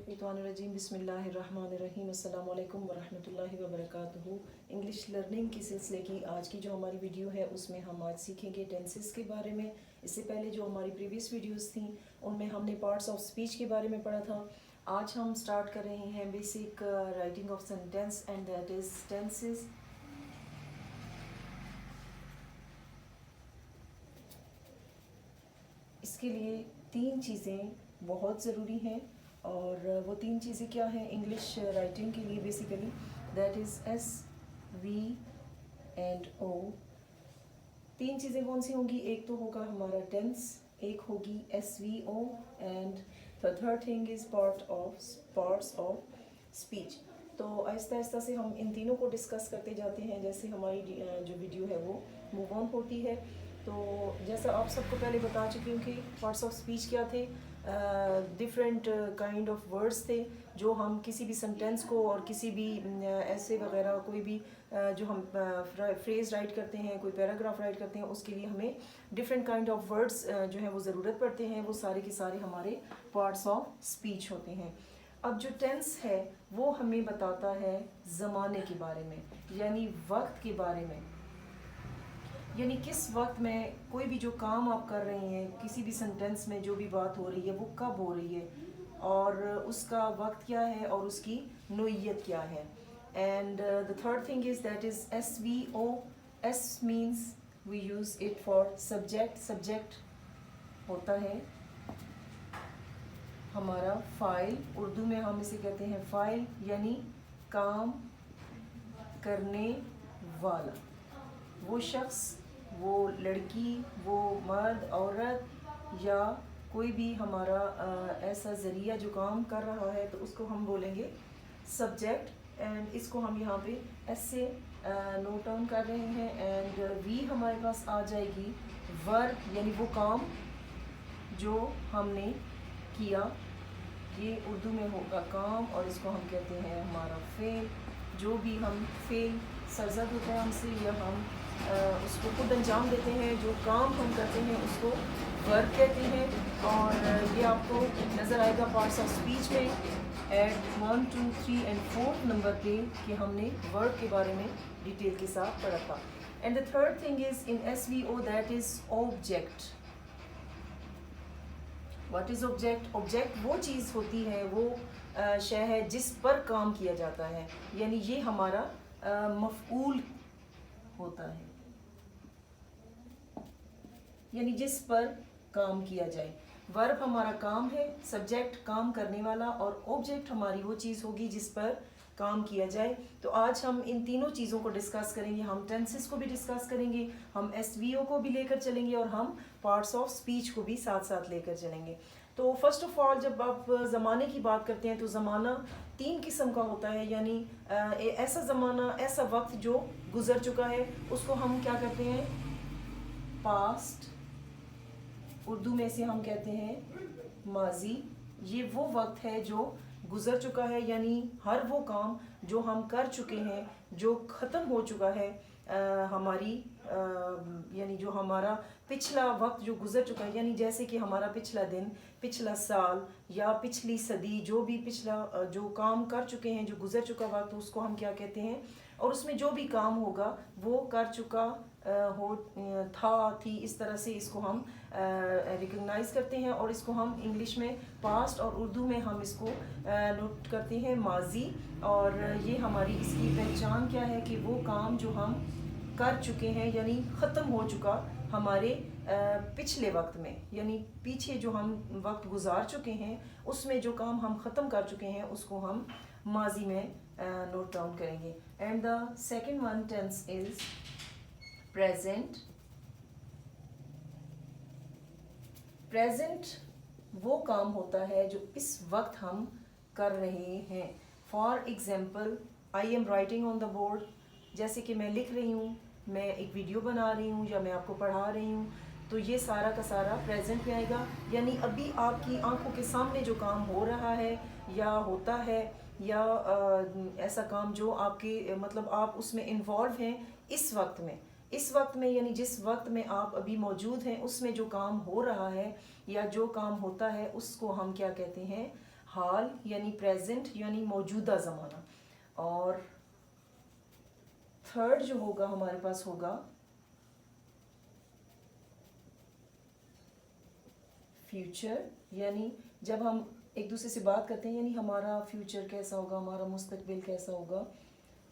मिनशैतानिर्रजीम बिस्मिल्लाहिर्रहमानिर्रहीम अस्सलामु अलैकुम वरहमतुल्लाहि वबरकातुहू। इंग्लिश लर्निंग के सिलसिले की आज की जो हमारी वीडियो है उसमें हम आज सीखेंगे टेंसेस के बारे में। इससे पहले जो हमारी प्रीवियस वीडियोस थी उनमें हमने पार्ट्स ऑफ स्पीच के बारे में पढ़ा था। आज हम स्टार्ट कर रहे हैं basic writing of sentence and that is tenses. इसके लिए तीन चीज़ें बहुत ज़रूरी हैं और वो तीन चीज़ें क्या हैं इंग्लिश राइटिंग के लिए basically, that is S, V and O. तीन चीज़ें कौन सी होंगी? एक तो होगा हमारा टेंस, एक होगी S V O and the third thing is parts of speech. तो आहिस्ता आहिस्ता से हम इन तीनों को डिस्कस करते जाते हैं जैसे हमारी जो वीडियो है वो मूव ऑन होती है। तो जैसा आप सबको पहले बता चुकी हूँ कि पार्ट्स ऑफ स्पीच क्या थे, डिफरेंट काइंड ऑफ वर्ड्स थे जो हम किसी भी सेंटेंस को और किसी भी ऐसे वगैरह कोई भी जो हम फ्रेज़ राइट करते हैं, कोई पैराग्राफ राइट करते हैं, उसके लिए हमें डिफरेंट काइंड ऑफ वर्ड्स जो है वो ज़रूरत पड़ते हैं। वो सारे के सारे हमारे पार्ट्स ऑफ स्पीच होते हैं। अब जो टेंस है वो हमें बताता है ज़माने के बारे में, यानी वक्त के बारे में, यानी किस वक्त में कोई भी जो काम आप कर रहे हैं, किसी भी सेंटेंस में जो भी बात हो रही है वो कब हो रही है और उसका वक्त क्या है और उसकी नोयत क्या है। And the third thing is that is S V O. S means we use it for subject. Subject होता है हमारा फ़ाइल, उर्दू में हम इसे कहते हैं फ़ाइल, यानी काम करने वाला, वो शख्स, वो लड़की, वो मर्द, औरत या कोई भी हमारा ऐसा ज़रिया जो काम कर रहा है तो उसको हम बोलेंगे सब्जेक्ट। एंड इसको हम यहाँ पे ऐसे नोट डाउन कर रहे हैं। एंड वी हमारे पास आ जाएगी वर्ब, यानी वो काम जो हमने किया, ये उर्दू में होगा काम और इसको हम कहते हैं हमारा फेल। जो भी हम फेल सरजद होता है हमसे या हम उसको खुद अंजाम देते हैं, जो काम हम करते हैं उसको वर्ब कहते हैं। और ये आपको नज़र आएगा पार्ट्स ऑफ स्पीच में एट 1, 2, 3 एंड 4 नंबर पे कि हमने वर्ब के बारे में डिटेल के साथ पढ़ा था। And the third thing is in S V O that is object. What is object? Object वो चीज़ होती है, वो शय है जिस पर काम किया जाता है, यानी ये हमारा मफ़ऊल होता है, यानी जिस पर काम किया जाए। वर्ब हमारा काम है, सब्जेक्ट काम करने वाला और ऑब्जेक्ट हमारी वो चीज़ होगी जिस पर काम किया जाए। तो आज हम इन तीनों चीज़ों को डिस्कस करेंगे। हम टेंसेस को भी डिस्कस करेंगे, हम एसवीओ को भी लेकर चलेंगे और हम पार्ट्स ऑफ स्पीच को भी साथ साथ लेकर चलेंगे। तो फर्स्ट ऑफ ऑल जब आप ज़माने की बात करते हैं तो ज़माना तीन किस्म का होता है, यानी ऐसा ज़माना, ऐसा वक्त जो गुज़र चुका है उसको हम क्या कहते हैं? पास्ट। उर्दू में से हम कहते हैं माजी। ये वो वक्त है जो गुज़र चुका है, यानी हर वो काम जो हम कर चुके हैं, जो ख़त्म हो चुका है, हमारी यानी जो हमारा पिछला वक्त जो गुज़र चुका है, यानी जैसे कि हमारा पिछला दिन, पिछला साल या पिछली सदी, जो भी पिछला जो काम कर चुके हैं, जो गुज़र चुका वक्त, उसको हम क्या कहते हैं। और उसमें जो भी काम होगा वो कर चुका हो था, थी, इस तरह से इसको हम रिकग्नाइज़ करते हैं और इसको हम इंग्लिश में पास्ट और उर्दू में हम इसको नोट करते हैं माजी। और ये हमारी इसकी पहचान क्या है कि वो काम जो हम कर चुके हैं, यानी ख़त्म हो चुका हमारे पिछले वक्त में, यानी पीछे जो हम वक्त गुजार चुके हैं उसमें जो काम हम ख़त्म कर चुके हैं उसको हम माजी में नोट डाउन करेंगे। And the second one tense is present. Present वो काम होता है जो इस वक्त हम कर रहे हैं। For example, I am writing on the board, जैसे कि मैं लिख रही हूँ, मैं एक वीडियो बना रही हूँ या मैं आपको पढ़ा रही हूँ, तो ये सारा का सारा प्रेजेंट में आएगा। यानी अभी आपकी आंखों के सामने जो काम हो रहा है या होता है या ऐसा काम जो आपके मतलब आप उसमें इन्वॉल्व हैं इस वक्त में, यानी जिस वक्त में आप अभी मौजूद हैं उसमें जो काम हो रहा है या जो काम होता है उसको हम क्या कहते हैं? हाल यानी प्रेजेंट यानी मौजूदा ज़माना, और थर्ड जो होगा हमारे पास होगा फ्यूचर, यानी जब हम एक दूसरे से बात करते हैं यानी हमारा फ्यूचर कैसा होगा, हमारा मुस्तकबिल कैसा होगा,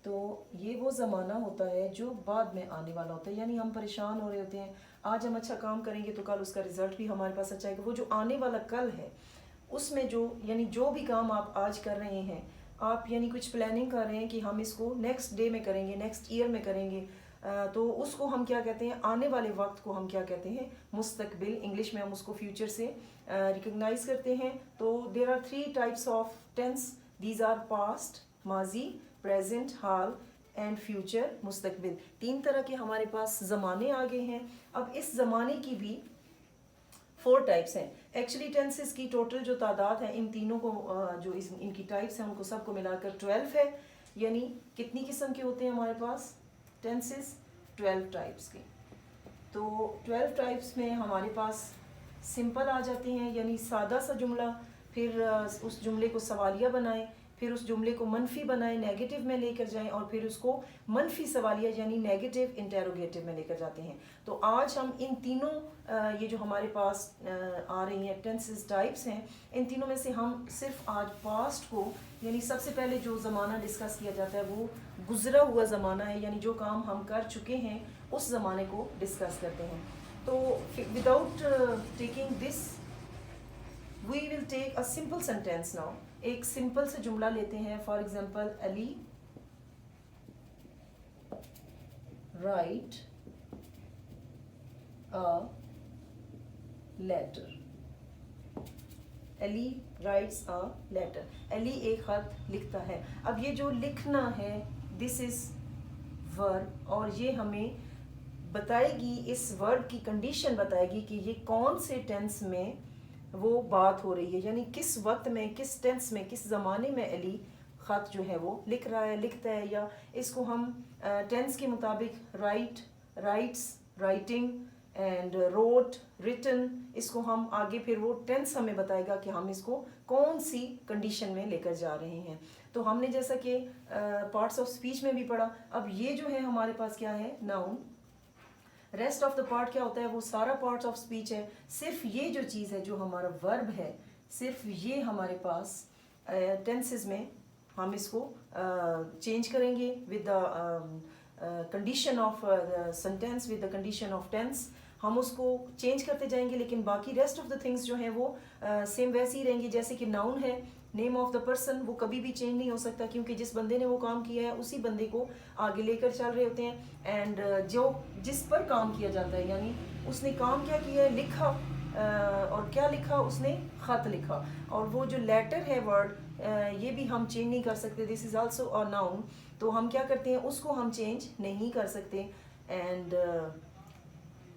तो ये वो ज़माना होता है जो बाद में आने वाला होता है। यानी हम परेशान हो रहे होते हैं, आज हम अच्छा काम करेंगे तो कल उसका रिज़ल्ट भी हमारे पास अच्छा आएगा। वो जो आने वाला कल है उसमें जो यानी जो भी काम आप आज कर रहे हैं, आप यानी कुछ प्लानिंग कर रहे हैं कि हम इसको नेक्स्ट डे में करेंगे, नेक्स्ट ईयर में करेंगे, तो उसको हम क्या कहते हैं, आने वाले वक्त को हम क्या कहते हैं, मुस्तकबिल। इंग्लिश में हम उसको फ्यूचर से रिकग्नाइज करते हैं। तो there are 3 types of tense, these are past माजी, प्रेजेंट हाल एंड फ्यूचर मुस्तकबिल। 3 तरह के हमारे पास ज़माने आ गए हैं। अब इस ज़माने की भी 4 टाइप्स हैं। एक्चुअली टेंसेस की टोटल जो तादाद है इन तीनों को जो इनकी टाइप्स हैं उनको सबको मिलाकर 12 है। यानी कितनी किस्म के होते हैं हमारे पास टेंसेस, 12 टाइप्स के। तो 12 टाइप्स में हमारे पास सिंपल आ जाते हैं यानी सादा सा जुमला, फिर उस जुमले को सवालिया बनाएं, फिर उस जुमले को मनफी बनाएं, नेगेटिव में लेकर जाएं, और फिर उसको मनफी सवालिया यानी नेगेटिव इंटेरोगेटिव में लेकर जाते हैं। तो आज हम इन तीनों ये जो हमारे पास आ रही हैं टेंसेस टाइप्स हैं, इन तीनों में से हम सिर्फ आज पास्ट को यानी सबसे पहले जो ज़माना डिस्कस किया जाता है वो गुज़रा हुआ ज़माना है, यानी जो काम हम कर चुके हैं उस ज़माने को डिस्कस करते हैं। तो without taking this we will take a simple sentence now. एक सिंपल से जुमला लेते हैं। For example, Ali write a letter. Ali writes a letter. Ali एक खत लिखता है। अब ये जो लिखना है दिस इज वर्ब, और ये हमें बताएगी, इस वर्ब की कंडीशन बताएगी कि ये कौन से टेंस में वो बात हो रही है, यानी किस वक्त में, किस टेंस में, किस ज़माने में अली ख़त जो है वो लिख रहा है, लिखता है। या इसको हम टेंस के मुताबिक write, writes, writing and wrote, written, इसको हम आगे फिर वो टेंस हमें बताएगा कि हम इसको कौन सी कंडीशन में लेकर जा रहे हैं। तो हमने जैसा कि पार्ट्स ऑफ स्पीच में भी पढ़ा, अब ये जो है हमारे पास क्या है, noun. Rest of the part क्या होता है, वो सारा पार्ट्स ऑफ स्पीच है। सिर्फ ये जो चीज़ है जो हमारा वर्ब है, सिर्फ ये हमारे पास टेंसेस में हम इसको चेंज करेंगे with the condition of sentence, with the condition of tense हम उसको चेंज करते जाएंगे, लेकिन बाकी रेस्ट ऑफ द थिंग्स जो हैं वो सेम वैसे ही रहेंगी। जैसे कि नाउन है, नेम ऑफ द पर्सन, वो कभी भी चेंज नहीं हो सकता क्योंकि जिस बंदे ने वो काम किया है उसी बंदे को आगे लेकर चल रहे होते हैं। एंड जो जिस पर काम किया जाता है, यानी उसने काम क्या किया है, लिखा, और क्या लिखा उसने, ख़त लिखा। और वो जो लेटर है वर्ड, ये भी हम चेंज नहीं कर सकते, this is also a noun. तो हम क्या करते हैं, उसको हम चेंज नहीं कर सकते। And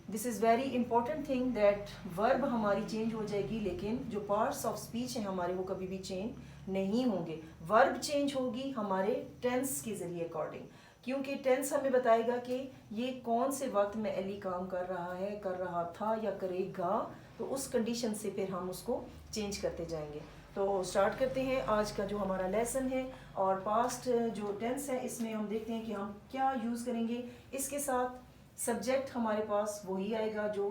this is very important thing that verb हमारी चेंज हो जाएगी, लेकिन जो पार्ट्स ऑफ स्पीच हैं हमारे वो कभी भी चेंज नहीं होंगे। वर्ब चेंज होगी हमारे टेंस के ज़रिए अकॉर्डिंग, क्योंकि टेंस हमें बताएगा कि ये कौन से वक्त में अली काम कर रहा है, कर रहा था या करेगा, तो उस कंडीशन से फिर हम उसको चेंज करते जाएंगे। तो स्टार्ट करते हैं आज का जो हमारा लेसन है। और पास्ट जो टेंस है इसमें हम देखते हैं कि हम क्या यूज़ करेंगे। इसके साथ सब्जेक्ट हमारे पास वही आएगा जो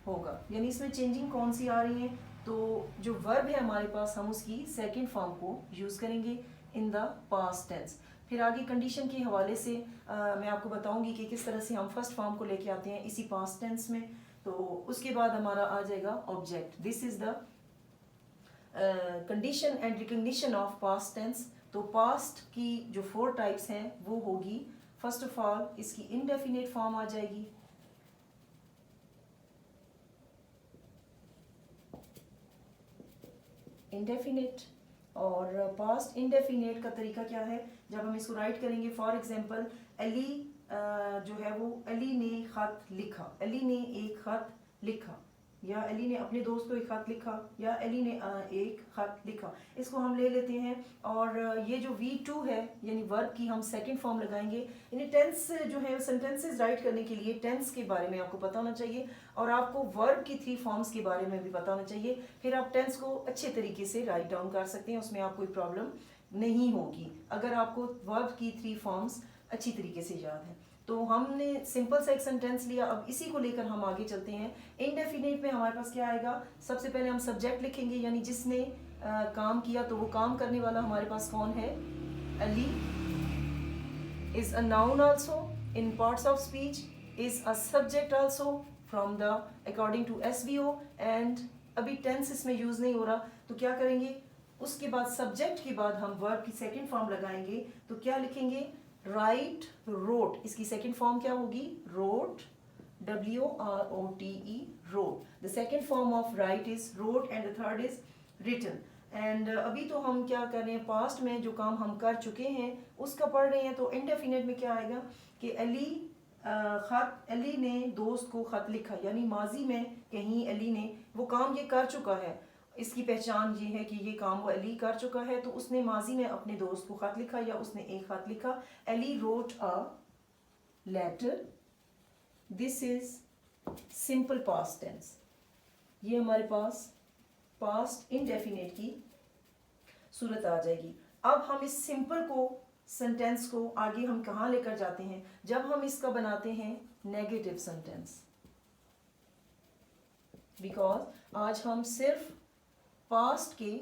होगा, यानी इसमें चेंजिंग कौन सी आ रही है, तो जो वर्ब है हमारे पास हम उसकी सेकंड फॉर्म को यूज़ करेंगे इन द पास्ट टेंस। फिर आगे कंडीशन के हवाले से मैं आपको बताऊंगी कि किस तरह से हम फर्स्ट फॉर्म को लेके आते हैं इसी पास्ट टेंस में। तो उसके बाद हमारा आ जाएगा object. This is the condition and recognition of past tense. तो पास्ट की जो 4 टाइप्स हैं वो होगी, फर्स्ट ऑफ ऑल इसकी इनडेफिनेट फॉर्म आ जाएगी, इनडेफिनेट। और पास्ट इनडेफिनेट का तरीका क्या है, जब हम इसको राइट करेंगे, फॉर एग्जांपल अली जो है वो, अली ने खत लिखा, अली ने एक खत लिखा, या अली ने अपने दोस्त को एक ख़त लिखा, या अली ने एक ख़त लिखा। इसको हम ले लेते हैं और ये जो V2 है यानी वर्ब की हम सेकंड फॉर्म लगाएंगे। यानी टेंस जो है सेंटेंसेस राइट करने के लिए टेंस के बारे में आपको पता होना चाहिए और आपको वर्ब की 3 फॉर्म्स के बारे में भी पता होना चाहिए। फिर आप टेंस को अच्छे तरीके से राइट डाउन कर सकते हैं, उसमें आपको कोई प्रॉब्लम नहीं होगी अगर आपको वर्ब की 3 फॉर्म्स अच्छी तरीके से याद है। तो हमने सिंपल सा एक सेंटेंस लिया, अब इसी को लेकर हम आगे चलते हैं। इनडेफिनेट में हमारे पास क्या आएगा, सबसे पहले हम सब्जेक्ट लिखेंगे यानी जिसने काम किया, तो वो काम करने वाला हमारे पास कौन है, Ali. Is a noun also in parts of speech, is a subject also from the according to SVO। एंड अभी टेंस इसमें यूज नहीं हो रहा, तो क्या करेंगे, उसके बाद सब्जेक्ट के बाद हम वर्ब की सेकेंड फॉर्म लगाएंगे। तो क्या लिखेंगे, राइट रोट, इसकी सेकेंड फॉर्म क्या होगी, wrote, WROTE, wrote. The second form of write is wrote and the third is written. एंड अभी तो हम क्या कर रहे हैं, पास्ट में जो काम हम कर चुके हैं उसका पढ़ रहे हैं। तो इनडेफिनेट में क्या आएगा कि अली ने दोस्त को खत लिखा, यानी माजी में कहीं अली ने वो काम ये कर चुका है, इसकी पहचान ये है कि ये काम वो अली कर चुका है, तो उसने माजी में अपने दोस्त को खत लिखा या उसने एक खत लिखा। Ali wrote a letter, this is simple past tense. ये हमारे पास पास्ट इनडेफिनेट की सूरत आ जाएगी। अब हम इस सिंपल को सेंटेंस को आगे हम कहाँ लेकर जाते हैं, जब हम इसका बनाते हैं नेगेटिव सेंटेंस। बिकॉज आज हम सिर्फ पास्ट के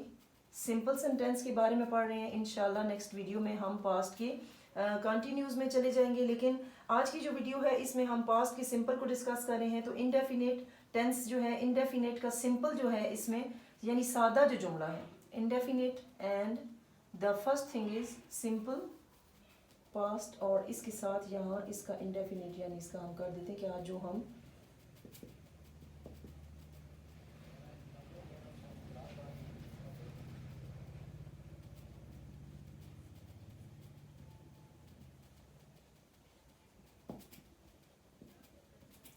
सिंपल सेंटेंस के बारे में पढ़ रहे हैं। इंशाल्लाह नेक्स्ट वीडियो में हम पास्ट के कंटिन्यूज में चले जाएंगे, लेकिन आज की जो वीडियो है इसमें हम पास्ट के सिंपल को डिस्कस कर रहे हैं। तो इनडेफिनेट टेंस जो है, इनडेफिनेट का सिंपल जो है इसमें यानी सादा जो जुमला है, indefinite and the first thing is simple past, और इसके साथ यहाँ इसका इनडेफिनेट यानी इसका हम कर देते हैं कि आज जो हम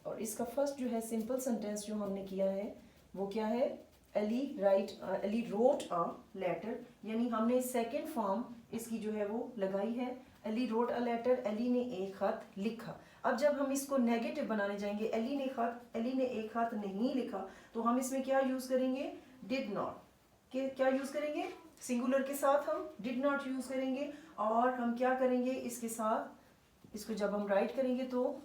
और इसका फर्स्ट जो है सिंपल सेंटेंस जो हमने किया है वो क्या है, अली रोट अ लेटर, यानी हमने सेकेंड फॉर्म इसकी जो है वो लगाई है, Ali wrote a letter, Ali ने एक खत लिखा। अब जब हम इसको नेगेटिव बनाने जाएंगे, अली ने एक खत नहीं लिखा, तो हम इसमें क्या यूज करेंगे, डिड नॉट। क्या यूज करेंगे, सिंगुलर के साथ हम डिड नॉट यूज करेंगे। और हम क्या करेंगे, इसके साथ इसको जब हम राइट करेंगे तो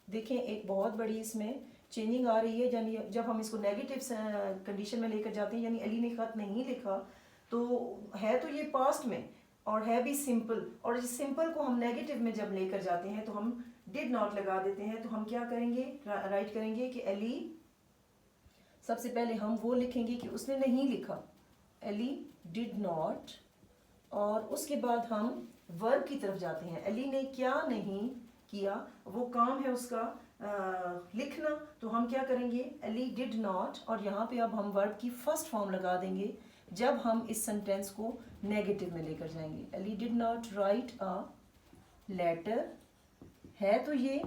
देखें एक बहुत बड़ी इसमें चेंजिंग आ रही है। यानी जब हम इसको नेगेटिव कंडीशन में लेकर जाते हैं, यानी अली ने खत नहीं लिखा, तो है तो ये पास्ट में और है भी सिंपल, और इस सिंपल को हम नेगेटिव में जब लेकर जाते हैं तो हम डिड नॉट लगा देते हैं। तो हम क्या करेंगे, राइट करेंगे कि अली, सबसे पहले हम वो लिखेंगे कि उसने नहीं लिखा, अली डिड नॉट, और उसके बाद हम वर्ब की तरफ जाते हैं, अली ने क्या नहीं किया, वो काम है उसका लिखना। तो हम क्या करेंगे, अली डिड नॉट, और यहाँ पे अब हम वर्ब की फर्स्ट फॉर्म लगा देंगे जब हम इस सेंटेंस को नेगेटिव में लेकर जाएंगे। Ali did not write a letter, है तो ये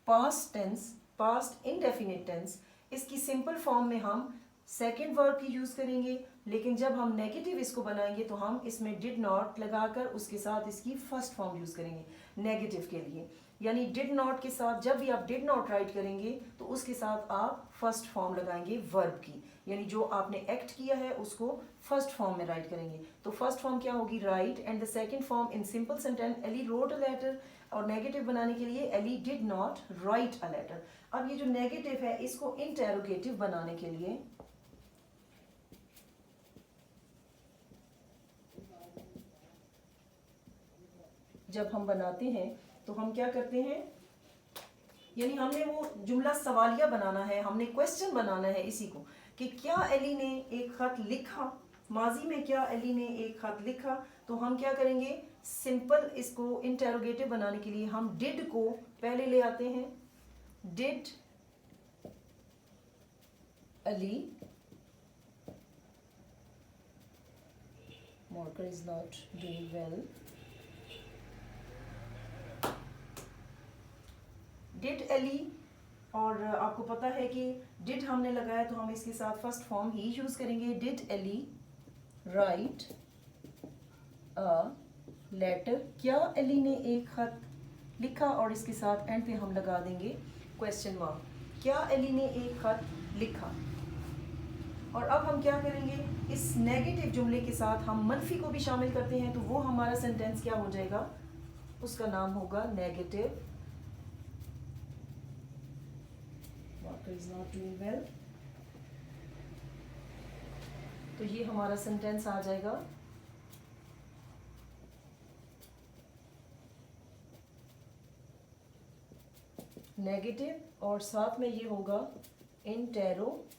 past tense, past indefinite tense, इसकी सिंपल फॉर्म में हम सेकेंड वर्ब की यूज करेंगे, लेकिन जब हम नेगेटिव इसको बनाएंगे तो हम इसमें डिड नॉट लगाकर उसके साथ इसकी फर्स्ट फॉर्म यूज करेंगे नेगेटिव के लिए। यानी डिड नॉट के साथ जब भी आप डिड नॉट राइट करेंगे तो उसके साथ आप फर्स्ट फॉर्म लगाएंगे वर्ब की, यानी जो आपने एक्ट किया है उसको फर्स्ट फॉर्म में राइट करेंगे। तो फर्स्ट फॉर्म क्या होगी, right, and the second form in simple sentence Ali wrote a letter, और नेगेटिव बनाने के लिए Ali did not write a letter. अब ये जो नेगेटिव है इसको इंटेरोगेटिव बनाने के लिए जब हम बनाते हैं तो हम क्या करते हैं, यानी हमने वो जुमला सवालिया बनाना है, हमने क्वेश्चन बनाना है इसी को कि क्या अली ने एक खत लिखा, माजी में क्या अली ने एक खत लिखा। तो हम क्या करेंगे, सिंपल इसको इंटेरोगेटिव बनाने के लिए हम डिड को पहले ले आते हैं, did Ali, marker is not doing well, did Ali और आपको पता है कि डिड हमने लगाया तो हम इसके साथ फर्स्ट फॉर्म ही यूज़ करेंगे। Did Ali write a letter, क्या एली ने एक खत लिखा, और इसके साथ एंड पे हम लगा देंगे क्वेश्चन मार्क, क्या एली ने एक खत लिखा। और अब हम क्या करेंगे, इस नेगेटिव जुमले के साथ हम मनफी को भी शामिल करते हैं, तो वो हमारा सेंटेंस क्या हो जाएगा, उसका नाम होगा negative water is not doing well. तो ये हमारा सेंटेंस आ जाएगा नेगेटिव और साथ में ये होगा इंटेरोगेटिव।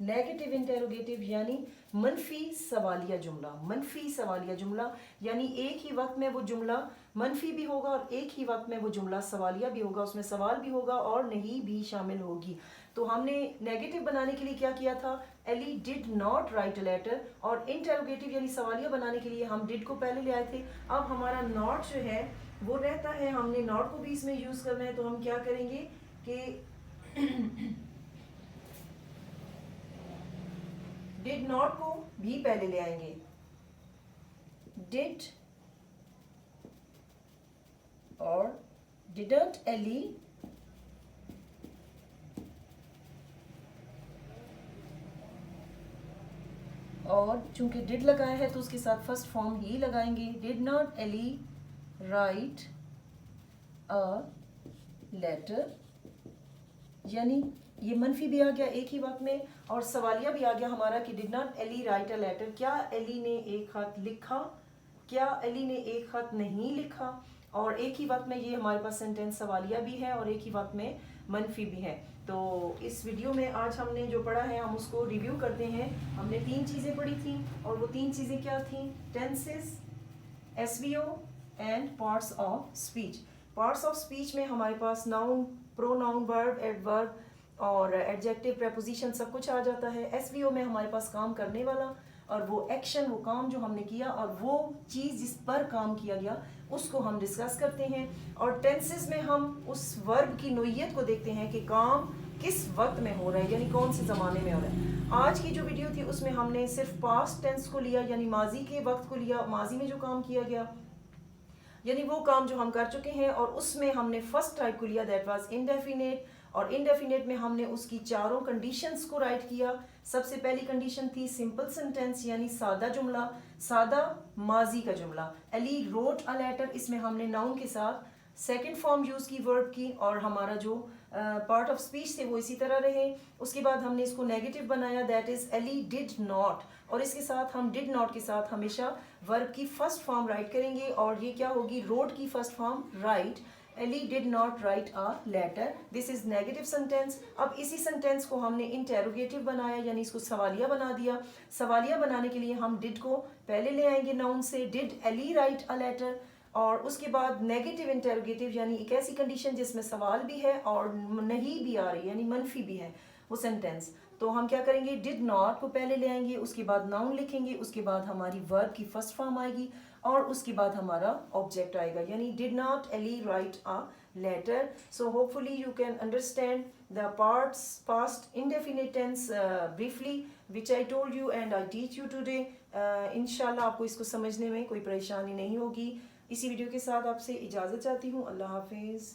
नेगेटिव इंटेरोगेटिव यानी मनफी सवालिया जुमला। मनफी सवालिया जुमला यानी एक ही वक्त में वो जुमला मनफी भी होगा और एक ही वक्त में वो जुमला सवालिया भी होगा, उसमें सवाल भी होगा और नहीं भी शामिल होगी। तो हमने नेगेटिव बनाने के लिए क्या किया था, Ali did not write a letter, और इंटेरोगेटिव यानी सवालिया बनाने के लिए हम डिड को पहले ले आए थे। अब हमारा नॉट जो है वो रहता है, हमने नॉट को भी इसमें यूज करना है, तो हम क्या करेंगे कि डिड नॉट को भी पहले ले आएंगे। डिड और डिडंट एली और चूंकि डिड लगाया है तो उसके साथ फर्स्ट फॉर्म ही लगाएंगे। Did not Ali write a letter, यानी ये मनफी भी आ गया एक ही वक्त में और सवालिया भी आ गया हमारा कि did not Ali write a letter, क्या एली ने एक खत लिखा, क्या एली ने एक खत नहीं लिखा। और एक ही वक्त में ये हमारे पास सेंटेंस सवालिया भी है और एक ही वक्त में मनफी भी है। तो इस वीडियो में आज हमने जो पढ़ा है हम उसको रिव्यू करते हैं। हमने 3 चीज़ें पढ़ी थी और वो 3 चीज़ें क्या थी, tenses, SVO and parts of speech. Parts of speech में हमारे पास नाउन, प्रोनाउन, वर्ब, एडवर्ब और एडजेक्टिव, प्रेपोजिशन सब कुछ आ जाता है। एसवीओ में हमारे पास काम करने वाला और वो एक्शन, वो काम जो हमने किया और वो चीज़ जिस पर काम किया गया उसको हम डिस्कस करते हैं। और टेंसेस में हम उस वर्ब की नोयत को देखते हैं कि काम किस वक्त में हो रहा है, यानी कौन से ज़माने में हो रहा है। आज की जो वीडियो थी उसमें हमने सिर्फ पास्ट टेंस को लिया, यानी माजी के वक्त को लिया, माजी में जो काम किया गया यानी वो काम जो हम कर चुके हैं, और उसमें हमने फर्स्ट टाइप को लिया, दैट वाज इंडेफिनेट। और इंडेफिनेट में हमने उसकी चारों कंडीशंस को राइट किया। सबसे पहली कंडीशन थी सिंपल सेंटेंस यानी सादा जुमला, सादा माजी का जुमला। एली रोट अ लेटर, इसमें हमने नाउन के साथ सेकंड फॉर्म यूज़ की वर्ब की, और हमारा जो पार्ट ऑफ स्पीच थे वो इसी तरह रहे। उसके बाद हमने इसको नेगेटिव बनाया, that is Ali did not, और इसके साथ हम डिड नॉट के साथ हमेशा वर्ब की फर्स्ट फॉर्म राइट करेंगे और ये क्या होगी, रोट की first form write. Ali did not write a letter, this is negative sentence. अब इसी सेंटेंस को हमने इंटेरोगेटिव बनाया यानी इसको सवालिया बना दिया। सवालिया बनाने के लिए हम डिड को पहले ले आएंगे नाउन से, did Ali write a letter, और उसके बाद नेगेटिव इंटेरोगेटिव यानी एक ऐसी कंडीशन जिसमें सवाल भी है और नहीं भी आ रही यानी मनफी भी है वो सेंटेंस। तो हम क्या करेंगे, डिड नॉट को पहले ले आएंगे, उसके बाद नाउन लिखेंगे, उसके बाद हमारी वर्ब की फर्स्ट फॉर्म आएगी और उसके बाद हमारा ऑब्जेक्ट आएगा, यानी did not Ali write a letter. So hopefully you can understand the parts past indefinite tense briefly which I told you and I teach you today. इंशाल्लाह आपको इसको समझने में कोई परेशानी नहीं होगी। इसी वीडियो के साथ आपसे इजाज़त चाहती हूँ। अल्लाह हाफिज़।